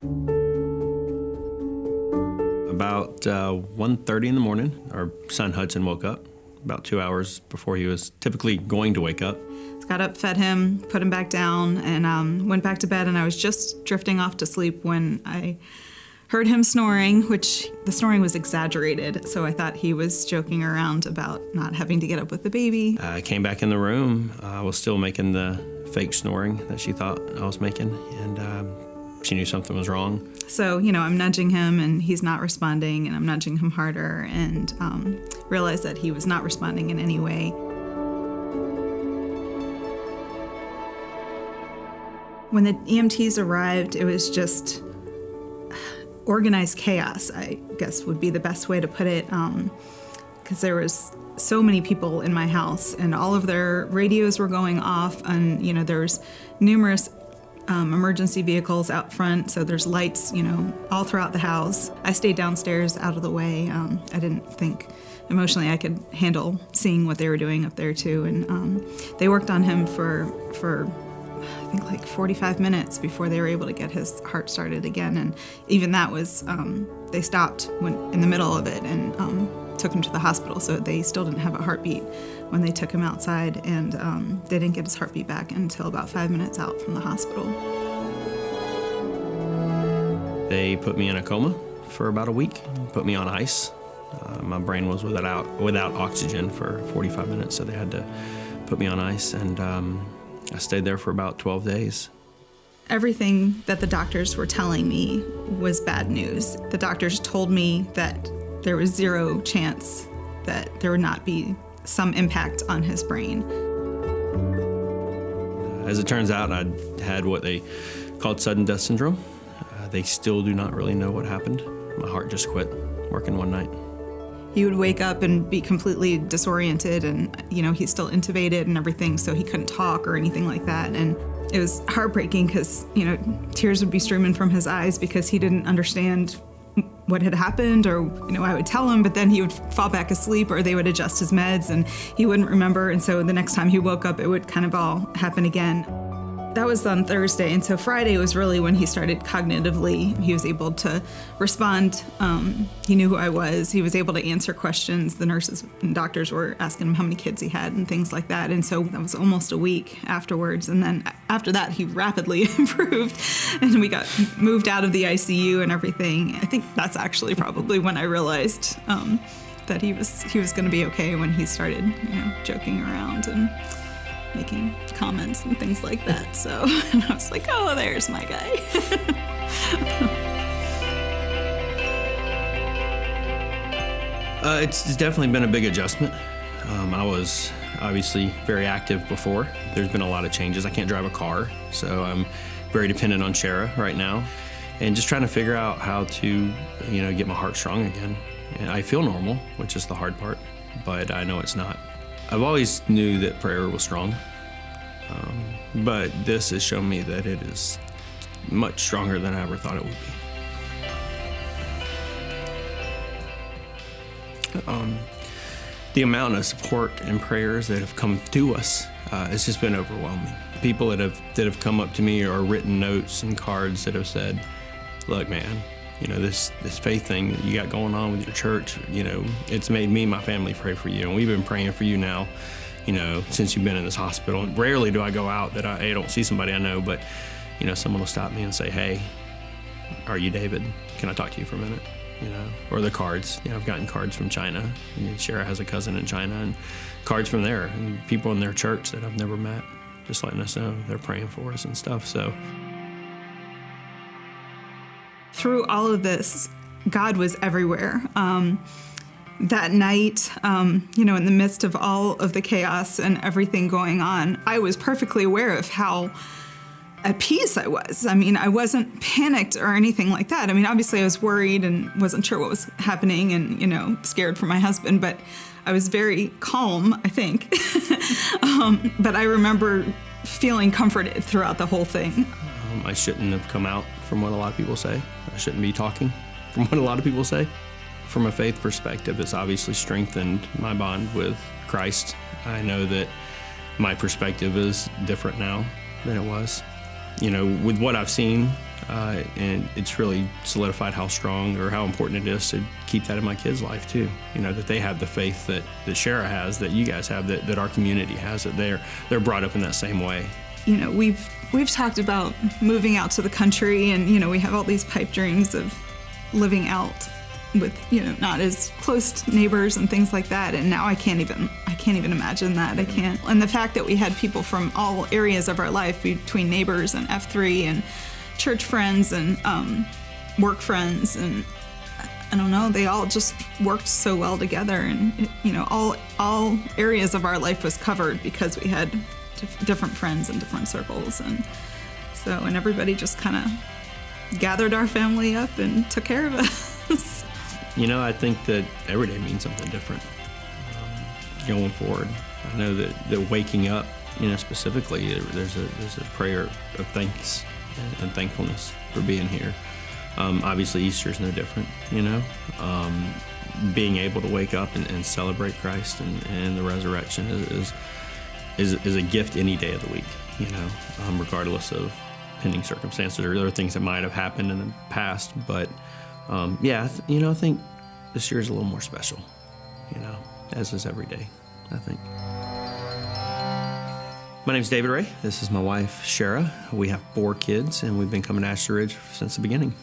About 1:30 in the morning, our son Hudson woke up about 2 hours before he was typically going to wake up. Got up, fed him, put him back down, and went back to bed, and I was just drifting off to sleep when I heard him snoring, which the snoring was exaggerated, so I thought he was joking around about not having to get up with the baby. I came back in the room. I was still making the fake snoring that she thought I was making, and she knew something was wrong. So, I'm nudging him, and he's not responding, and I'm nudging him harder, and realized that he was not responding in any way. When the EMTs arrived, it was just organized chaos, I guess would be the best way to put it, because there was so many people in my house, and all of their radios were going off, and there was numerous emergency vehicles out front, so there's lights, all throughout the house. I stayed downstairs out of the way. I didn't think emotionally I could handle seeing what they were doing up there too, and they worked on him for I think like 45 minutes before they were able to get his heart started again, and even that was, they stopped in the middle of it and took him to the hospital, so they still didn't have a heartbeat when they took him outside, and they didn't get his heartbeat back until about 5 minutes out from the hospital. They put me in a coma for about a week, put me on ice. My brain was without oxygen for 45 minutes, so they had to put me on ice, and I stayed there for about 12 days. Everything that the doctors were telling me was bad news. The doctors told me that there was zero chance that there would not be some impact on his brain. As it turns out, I had what they called sudden death syndrome. They still do not really know what happened. My heart just quit working one night. He would wake up and be completely disoriented, and he's still intubated and everything, so he couldn't talk or anything like that. And it was heartbreaking because tears would be streaming from his eyes because he didn't understand what had happened, or I would tell him, but then he would fall back asleep, or they would adjust his meds and he wouldn't remember, and so the next time he woke up it would kind of all happen again. That was on Thursday, and so Friday was really when he started cognitively. He was able to respond. He knew who I was. He was able to answer questions. The nurses and doctors were asking him how many kids he had and things like that, and so that was almost a week afterwards. And then after that, he rapidly improved, and we got moved out of the ICU and everything. I think that's actually probably when I realized that he was going to be okay, when he started, joking around and making comments and things like that. So, and I was like, oh, there's my guy. It's definitely been a big adjustment. I was obviously very active before. There's been a lot of changes. I can't drive a car, so I'm very dependent on Shara right now, and just trying to figure out how to, get my heart strong again. And I feel normal, which is the hard part, but I know it's not. I've always knew that prayer was strong, but this has shown me that it is much stronger than I ever thought it would be. The amount of support and prayers that have come to us has just been overwhelming. People that have come up to me or written notes and cards that have said, "Look, man, this faith thing that you got going on with your church, it's made me and my family pray for you. And we've been praying for you now, since you've been in this hospital. Rarely do I go out that I don't see somebody I know, but, someone will stop me and say, hey, are you David? Can I talk to you for a minute? Or the cards. I've gotten cards from China. Shara has a cousin in China, and cards from there, and people in their church that I've never met, just letting us know they're praying for us and stuff, so. Through all of this, God was everywhere. That night, in the midst of all of the chaos and everything going on, I was perfectly aware of how at peace I was. I wasn't panicked or anything like that. Obviously I was worried and wasn't sure what was happening and, scared for my husband, but I was very calm, I think. But I remember feeling comforted throughout the whole thing. I shouldn't have come out, from what a lot of people say. I shouldn't be talking, from what a lot of people say. From a faith perspective, it's obviously strengthened my bond with Christ. I know that my perspective is different now than it was. With what I've seen and it's really solidified how strong or how important it is to keep that in my kids' life too. That they have the faith that Shara has, that you guys have, that our community has, that they're brought up in that same way. We've talked about moving out to the country, and we have all these pipe dreams of living out with not as close neighbors and things like that. And now I can't even imagine that. I can't. And the fact that we had people from all areas of our life, between neighbors and F3 and church friends and work friends, and I don't know, they all just worked so well together, and all areas of our life was covered because we had different friends and different circles, and everybody just kind of gathered our family up and took care of us. I think that every day means something different going forward. I know that waking up, specifically, there's a prayer of thanks and thankfulness for being here. Obviously, Easter's no different, being able to wake up and celebrate Christ and the resurrection is a gift any day of the week, regardless of pending circumstances or other things that might have happened in the past. But I think this year is a little more special, as is every day, I think. My name's David Ray. This is my wife, Shara. We have 4 kids, and we've been coming to Ashley Ridge since the beginning.